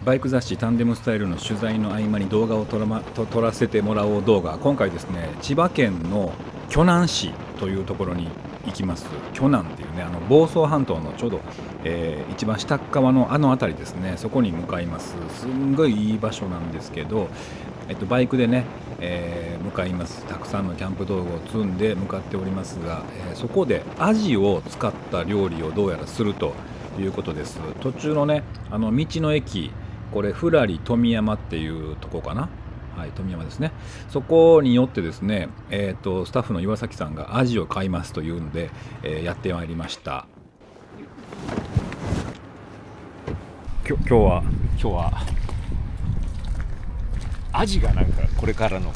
バイク雑誌タンデムスタイルの取材の合間に動画を撮らせてもらおう動画、今回ですね、千葉県の鋸南市というところに行きます。鋸南っていうね、房総半島のちょうど、一番下っ側の辺りですね、そこに向かいます。すんごいいい場所なんですけど、バイクでね、向かいます。たくさんのキャンプ道具を積んで向かっておりますが、そこでアジを使った料理をどうやらするということです。途中のね、道の駅、これふらり富山っていうとこかな、はい、富山ですね。そこによってですね、スタッフの岩崎さんがアジを買いますというので、やってまいりました。今日はアジがなんかこれからの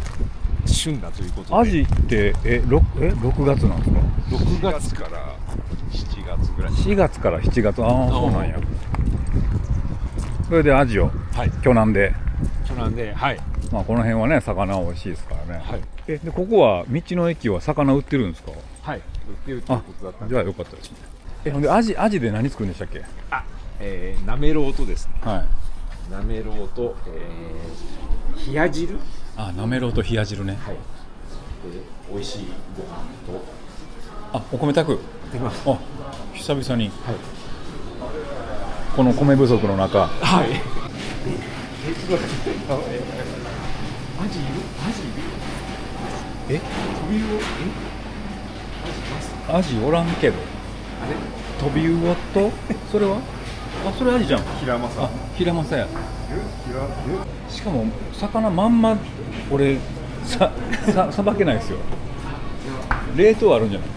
旬だということで。アジって6月なんですか6月から7月ぐらい。4月から7月、ああそうなんや。それでアジを、はい、鋸南で、はい、まあ、この辺はね魚美味しいですからね、はい、でここは道の駅は魚売ってるんですか？はい、売ってるということだったんで。じゃあよかったですね。ほんでアジで何作るんでしたっけ？なめろうとですね、はい、なめろうと、冷や汁、なめろうと冷や汁ね、はい、で美味しいご飯と、お米炊く。できます。久々に、はい、この米不足の中、はい。アジいる？えトビウオ？アジおらんけど、あれ？トビウオとそれはそれアジじゃん。ヒラマサ。ヒラマサや。しかも魚まんま俺さばけないですよ。冷凍あるんじゃない？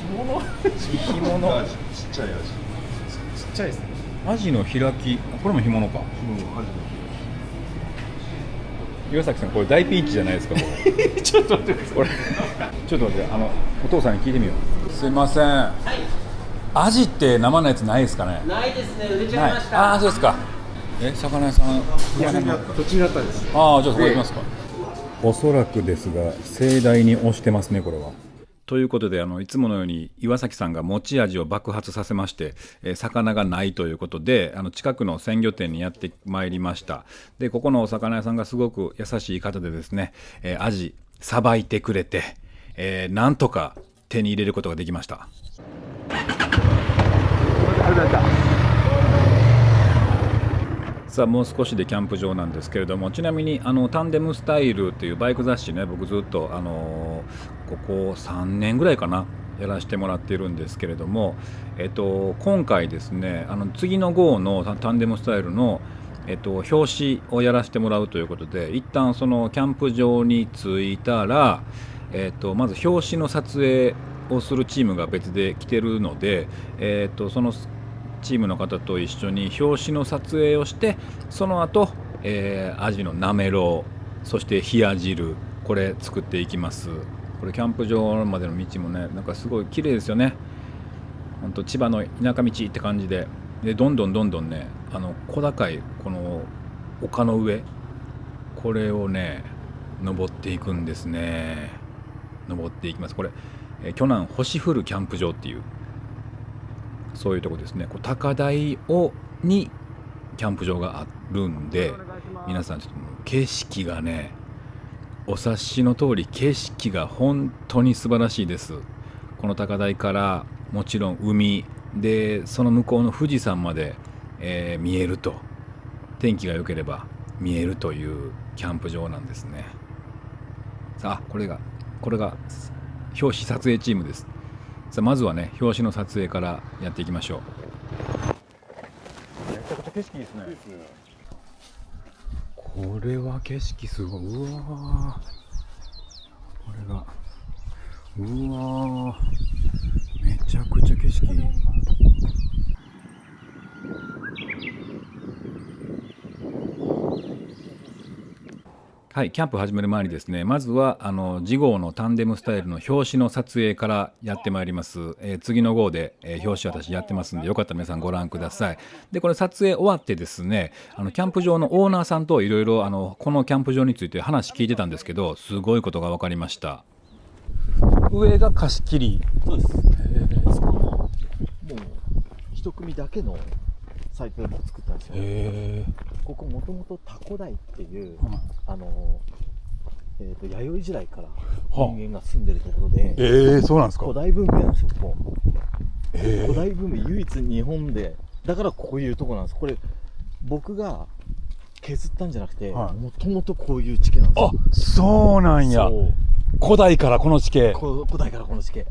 干物。ちっちゃいアジ。ちっちゃいですね。アジの開き、これも干物か。岩崎さん、これ大ピンチじゃないですかこれ。ちょっと待ってください。これちょっと待って、お父さんに聞いてみよう。すいません、アジって生のやつないですかね？ないですね、売れちゃいました。そうですか。魚屋さん途中にあったんです。じゃあそこ行きますか。おそらくですが盛大に押してますねこれは。ということでいつものように岩崎さんが持ち味を爆発させまして、魚がないということで近くの鮮魚店にやってまいりました。でここのお魚屋さんがすごく優しい方でですね、アジさばいてくれて、なんとか手に入れることができました。さあもう少しでキャンプ場なんですけれども、ちなみにタンデムスタイルっていうバイク雑誌ね、僕ずっとここ3年ぐらいかなやらせてもらっているんですけれども、今回ですね次の号のタンデムスタイルの表紙をやらせてもらうということで、一旦そのキャンプ場に着いたら、まず表紙の撮影をするチームが別で来てるので、そのチームの方と一緒に表紙の撮影をして、その後、アジのなめろう、そして冷や汁、これ作っていきます。これキャンプ場までの道もね、なんかすごい綺麗ですよね。本当千葉の田舎道って感じで、どんどんね小高いこの丘の上、これをね登っていくんですね。登っていきます。これ鋸南星降るキャンプ場っていう、そういうとこですね。高台にキャンプ場があるんで、皆さんちょっと景色がね、お察しの通り景色が本当に素晴らしいです。この高台からもちろん海で、その向こうの富士山まで、見えると、天気が良ければ見えるというキャンプ場なんですね。さあこれが表紙撮影チームです。さあまずはね表紙の撮影からやっていきましょう。めちゃくちゃ景色いいですね。これは景色すごい。うわこれがめちゃくちゃ景色いい。はい、キャンプ始める前にですね、まずは次号のタンデムスタイルの表紙の撮影からやってまいります。次の号で、表紙私やってますんで、よかったら皆さんご覧ください。でこれ撮影終わってですね、キャンプ場のオーナーさんといろいろこのキャンプ場について話聞いてたんですけど、すごいことが分かりました。上が貸し切り。そうです。一組だけのサイトを作ったんですよ。へここもともとタコ台っていう、弥生時代から人間が住んでるところで、そうなんですか。古代文明なんですよ、ここ。古代文明唯一日本で、だからこういうとこなんです。これ僕が削ったんじゃなくて、もともとこういう地形なんですよ。あ、そうなんや。古代からこの地形。古代からこの地形。へ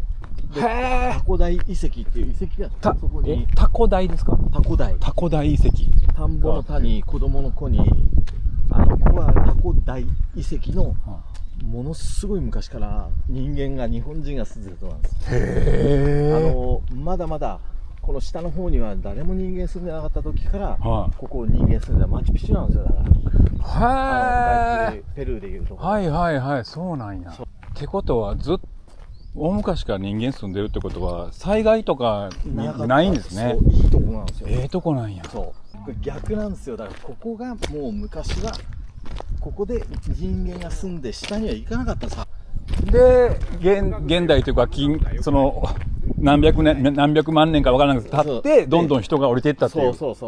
え。タコ台遺跡っていう遺跡がそこに。タコ台ですか？タコ台。タコ台遺跡。田んぼの田に子供の子に、ここはタコ台遺跡のものすごい昔から日本人が住んでるところなんです。へえ。まだまだこの下の方には誰も人間住んでなかった時から、ここ人間住んでたマチュピチュなんですよ。だからペルーでいうところ。はいはいはい、そうなんや。ってことはずっと大昔から人間住んでるってことは災害とかないんですね。そう、いいとこなんですよ。とこなんや。そうこれ逆なんですよ。だからここがもう昔はここで人間が住んで下には行かなかったさ。で現代というかその何百万年か分からなくて経ってどんどん人が降りていったっていう。そうです。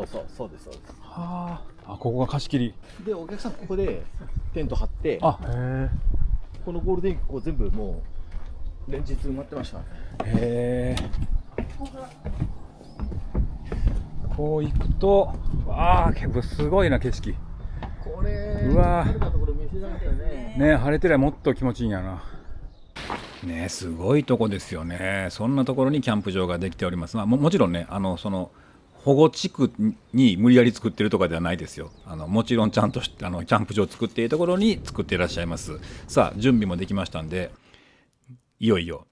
はあ、ここが貸し切りで、お客さんここでテント張って、あ、へえ。このゴールデンウィークこう全部もう連日埋まってましたね。へえ。こう行くと、すごいな景色。これうわ晴れたところ見せなかったよね。ね、晴れてりゃもっと気持ちいいんやな。ね、すごいとこですよね。そんなところにキャンプ場ができております。もちろんね、その保護地区に無理やり作ってるとかではないですよ。もちろんちゃんとキャンプ場を作っているところに作っていらっしゃいます。さあ、準備もできましたんで、いよいよ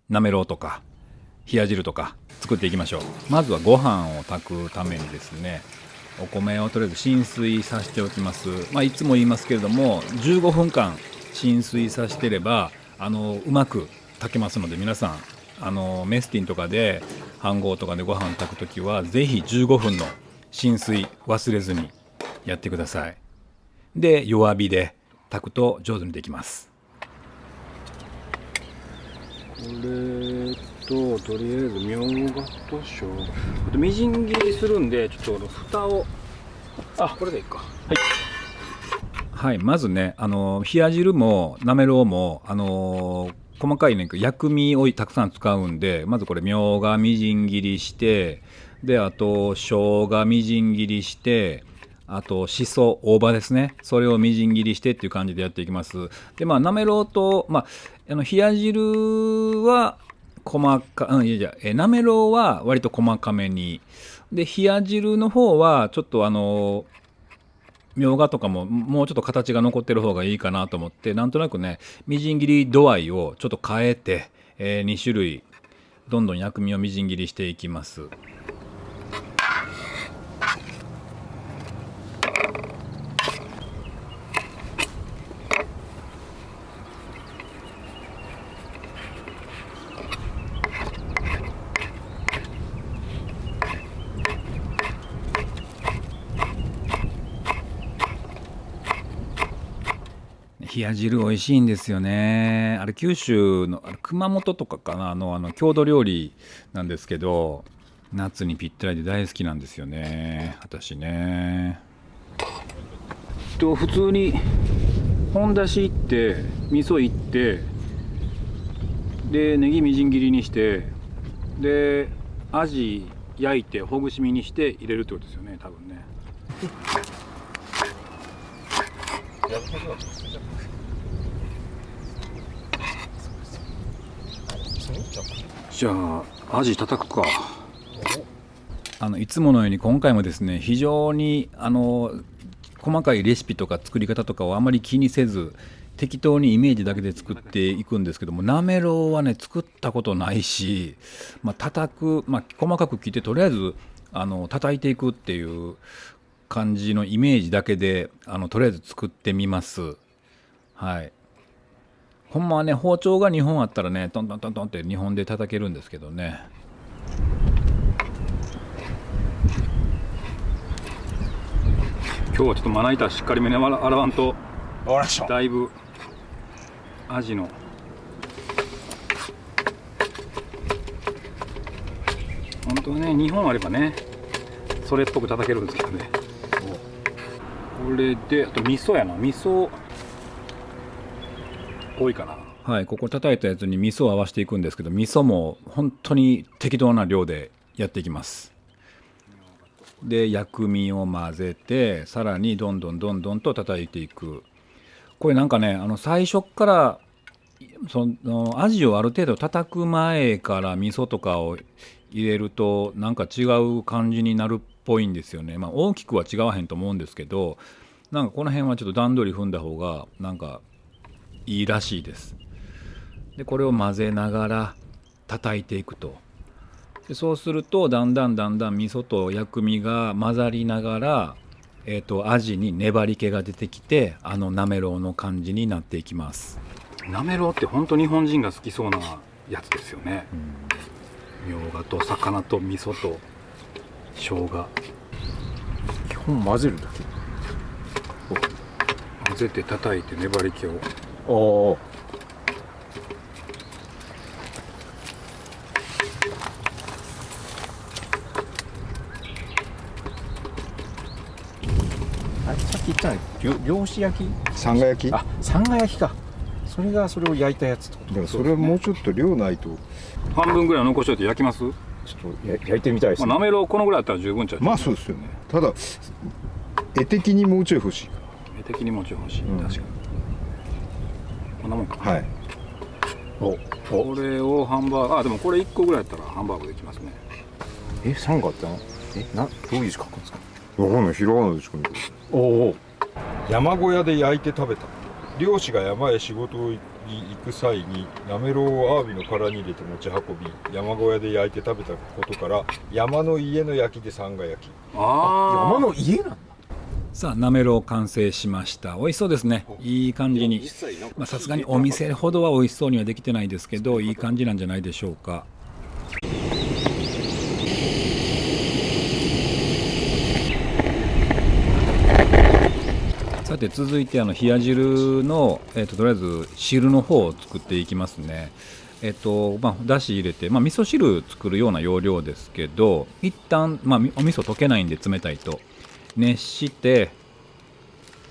なめろうとか冷や汁とか作っていきましょう。まずはご飯を炊くためにですね、お米をとりあえず浸水させておきます。いつも言いますけれども、15分間浸水させてればうまく炊けますので、皆さんメスティンとかで飯盒とかでご飯炊くときはぜひ15分の浸水忘れずにやってください。で、弱火で炊くと上手にできます。これととりあえずみょうがとしょうが、あとみじん切りするんで、ちょっと蓋をこれでいいか。はい、まずね、冷や汁もなめろうも細かいね薬味をたくさん使うんで、まずこれみょうがみじん切りして、であと生姜みじん切りして、あとしそ大葉ですね、それをみじん切りしてっていう感じでやっていきます。でなめろうと、冷や汁はなめろうは割と細かめに、で冷や汁の方はちょっとみょうがとかももうちょっと形が残ってる方がいいかなと思って、なんとなくねみじん切り度合いをちょっと変えて、2種類どんどん薬味をみじん切りしていきます。冷や汁美味しいんですよね。あれ九州の熊本とかかな、郷土料理なんですけど、夏にぴったりで大好きなんですよね、私ね。普通に本だしいって味噌いって、でネギみじん切りにして、でアジ焼いてほぐし身にして入れるってことですよね、多分ね。じゃあアジ叩くか。いつものように今回もですね、非常に細かいレシピとか作り方とかをあまり気にせず、適当にイメージだけで作っていくんですけども、なめろうはね作ったことないし、叩く、細かく切ってとりあえず叩いていくっていう感じのイメージだけでとりあえず作ってみます。はい。ほんまはね、包丁が2本あったらね、トントントントンって2本で叩けるんですけどね。今日はちょっとまな板しっかりめに洗わんと、だいぶアジの本当はね2本あればねそれっぽく叩けるんですけどね。これであと味噌やな。味噌多いかな。はい、ここ叩いたやつに味噌を合わせていくんですけど、味噌も本当に適当な量でやっていきます。で薬味を混ぜてさらにどんどんと叩いていく。これなんかね最初からそのアジをある程度叩く前から味噌とかを入れるとなんか違う感じになるっぽいんですよね。まあ大きくは違わへんと思うんですけど、なんかこの辺はちょっと段取り踏んだ方がなんかいいらしいです。でこれを混ぜながら叩いていくと。でそうするとだんだん味噌と薬味が混ざりながら、味に粘り気が出てきてなめろうの感じになっていきます。なめろうって本当日本人が好きそうなやつですよね。みょうがと魚と味噌と生姜。基本混ぜるだけ。混ぜて叩いて粘り気を。おお。あれさっき言ったの漁師焼き？さんが焼き。あ、さんが焼きか。それがそれを焼いたやつってこと。でもそれはもうちょっと量ないと。半分ぐらい残しといて焼きます。ちょっと焼いてみたいですね。なめろうこのぐらいあったら十分ちゃう。まあそうですよね。ただ絵的にもうちょい欲しい。絵的にもちろん欲しい、確かにこんなもんかな。はい。これをハンバーグ、でもこれ1個ぐらいやったらハンバーグできますね。さんがあったの？どういう字書くんですか？わかんない。ひらがなでしかない。おお。山小屋で焼いて食べた。漁師が山へ仕事に行く際になめろうをアワビの殻に入れて持ち運び、山小屋で焼いて食べたことから山の家の焼きでさんが焼き。山の家なんだ。さあなめろう完成しました。美味しそうですね。いい感じに。さすがにお店ほどは美味しそうにはできてないですけど、いい感じなんじゃないでしょうか。さて続いて冷や汁の、とりあえず汁の方を作っていきますね。だし入れて、味噌汁作るような要領ですけど、一旦、お味噌溶けないんで冷たいと熱して、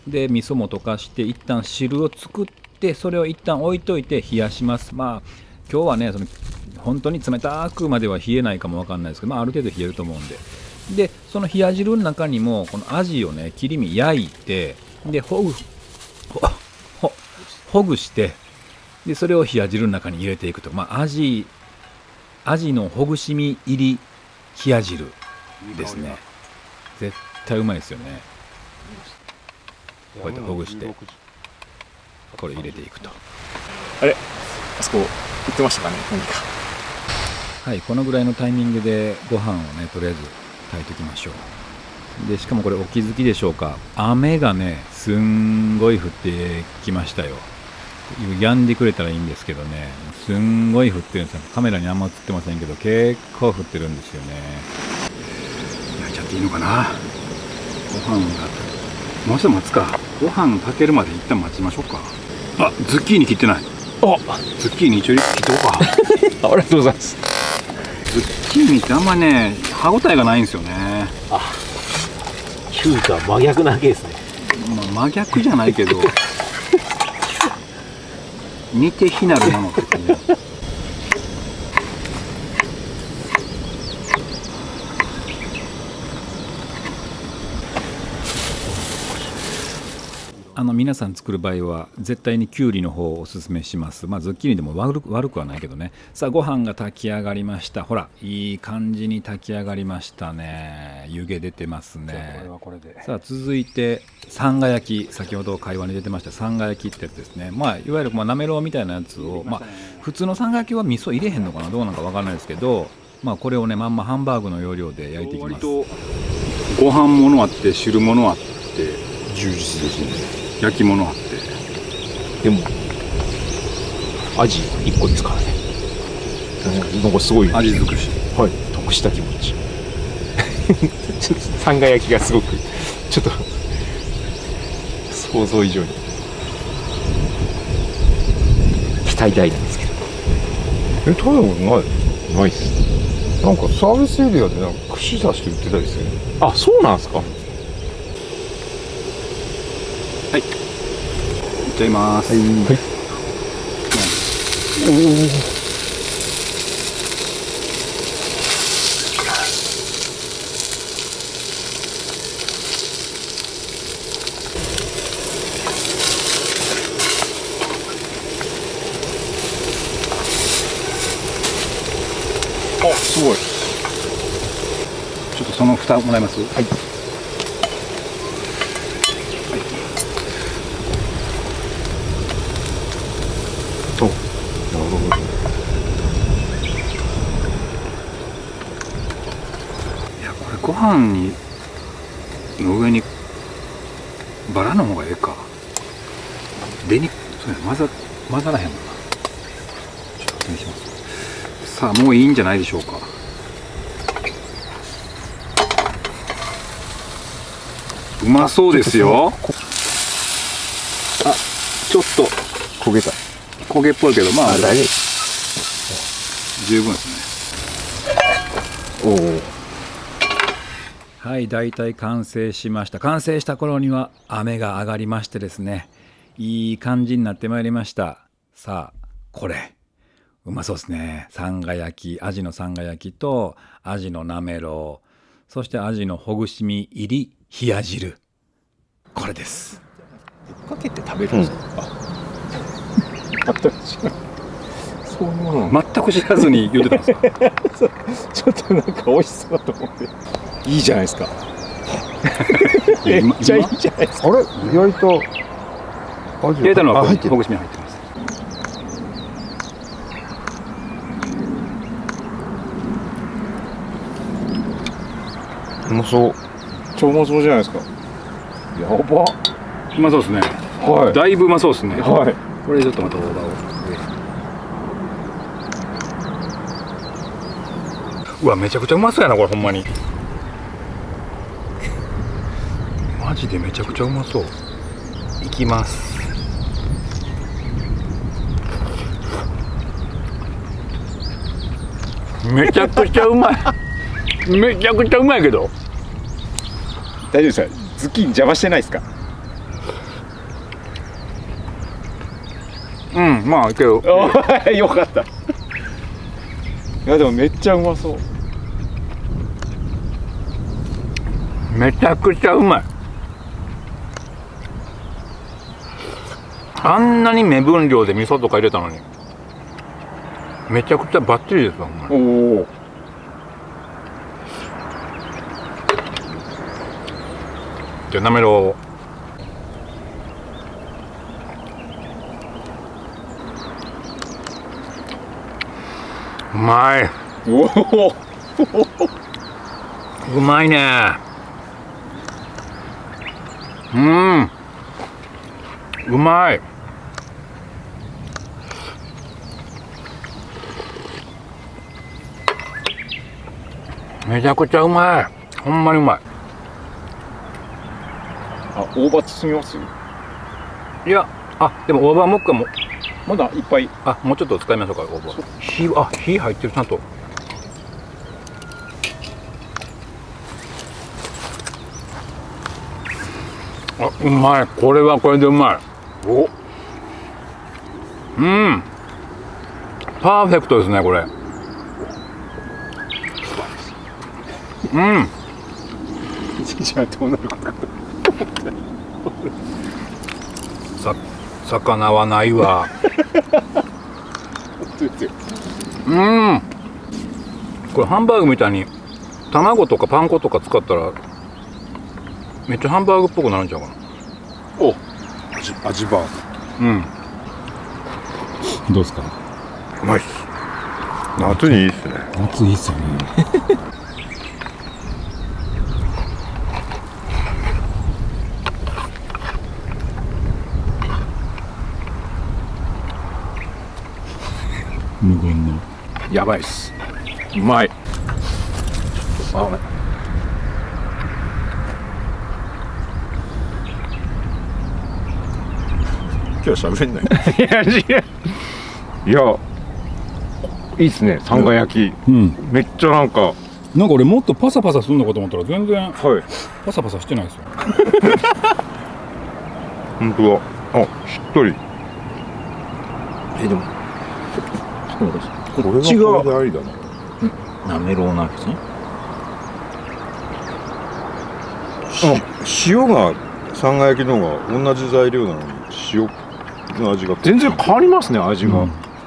で味噌も溶かして一旦汁を作って、それを一旦置いといて冷やします。今日はね本当に冷たくまでは冷えないかもわかんないですけど、ある程度冷えると思うんで、その冷や汁の中にもこのアジをね切り身焼いて、でほぐして、でそれを冷や汁の中に入れていくと、アジのほぐし身入り冷や汁ですね。絶対うまいですよね。こうやってほぐしてこれ入れていくと。あれ、あそこ売ってましたかね、何か。はい、このぐらいのタイミングでご飯をねとりあえず炊いておきましょう。でしかもこれお気づきでしょうか、雨がねすんごい降ってきましたよ。止んでくれたらいいんですけどね、すんごい降ってるんですよ。カメラにあんま映ってませんけど結構降ってるんですよね。焼いちゃっていいのかな。ご飯がもうちょっと待つか。ご飯炊けるまで一旦待ちましょうか。ズッキーニ切ってない。ズッキーニ一応切っておこうか。ありがとうございます。ズッキーニってあんまね歯ごたえがないんですよね。キュウとは真逆なわけですね。真逆じゃないけど似て非なるものってね。皆さん作る場合は絶対にきゅうりの方をおすすめします。ズッキーニでも悪くはないけどね。さあご飯が炊き上がりました。ほらいい感じに炊き上がりましたね。湯気出てますね。さあ続いてさんが焼き、先ほど会話に出てましたさんが焼きってやつですね。いわゆるなめろうみたいなやつを、普通のさんが焼きは味噌入れへんのかな、どうなんかわかんないですけど、これをねまんまハンバーグの要領で焼いていきます。割とご飯ものあって汁物あって充実ですね。焼き物あって、でもアジ1個ですからね。なんかすごい味尽くし、得した気持ち。ちょっとさんが焼きがすごくちょっと想像以上に期待大なんですけど。食べたことないっす。なんかサービスエリアでなんか串刺して売ってたりする。あ、そうなんですか。いっちゃいます。はい。お、すごい。ちょっとその蓋もらえます？はい。なるほど。いや、これご飯にの上にバラの方がええか。でにそうや混ざらへんもんな。ちょっとお願いします。さあ、もういいんじゃないでしょうか。うまそうですよ。あ、ちょっと焦げた。焦げっぽいけど、まあ大丈十分ですね。夫。おお。はい、大体完成しました。完成した頃には雨が上がりましてですね、いい感じになってまいりました。さあ、これうまそうですね。さんが焼き、アジのさんが焼きとアジのなめろう、そしてアジのほぐし身入り冷や汁、これです。かけて食べるんですか。全く違う。そういうもの。全く知らずに言ってたんですか。ちょっとなんか美味しそうだと思って。いいじゃないですか。いやめっちゃいいじゃないですか。あれ焼いたアジ入れたのはあ入ってる。ほぐし身入ってます。うまそう。超うまそうじゃないですか。やば。うまそうですね。はだいぶうまそうですね。い。はい。これちょっとまたオーダーを。うわ、めちゃくちゃうまそうやな、これほんまに。マジでめちゃくちゃうまそう。いきます。めちゃくちゃうまい。めちゃくちゃうまいけど。大丈夫ですか。ズッキーニ邪魔してないですか。うん、まあけど。おーよかった。いやでもめっちゃうまそう。めちゃくちゃうまい。あんなに目分量で味噌とか入れたのにめちゃくちゃバッチリですわほんまに。おお。じゃあなめろうを。うまい。おお。うまいね。うまい。めちゃくちゃうまい。ほんまにうまい。あ、大葉包みます。いや、あ、でも大葉もっかも、まだいっぱい。あ、もうちょっと使いましょうか、大葉。火入ってる、ちゃんと。あ、うまい。これはこれでうまい。お、パーフェクトですね、これ。じゃあどうなることか。魚はないわ。本当ですよ。これハンバーグみたいに卵とかパン粉とか使ったらめっちゃハンバーグっぽくなるんちゃうかな。お、味バーどうですか。うまいっす。夏にいいっすね。夏いいっすよね。無言の。やばいっす。うまい。あ、今日は喋れない。いや、違う。いや、いいっすね、さんが焼き。めっちゃなんか俺もっとパサパサするのかと思ったら全然はい、パサパサしてないですよ。本当だ。あ、しっとり。でもちょっと待って、こっちがこれがこれでありだな。なめろうなんですね。塩がさんが焼きの方が同じ材料なのに塩の味が全然変わりますね、味が。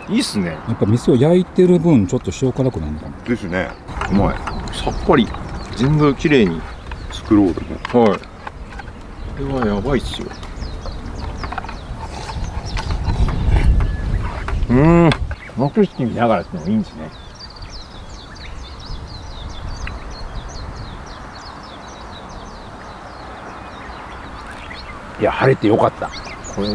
いいっすね。やっぱ味噌焼いてる分ちょっと塩辛くなるのかな。ですね。うまい。さっぱり。全部綺麗に。作ろうでも。はい。これはやばいっすよ。この景色見ながらってのもいいんですね。いや、晴れてよかった。これ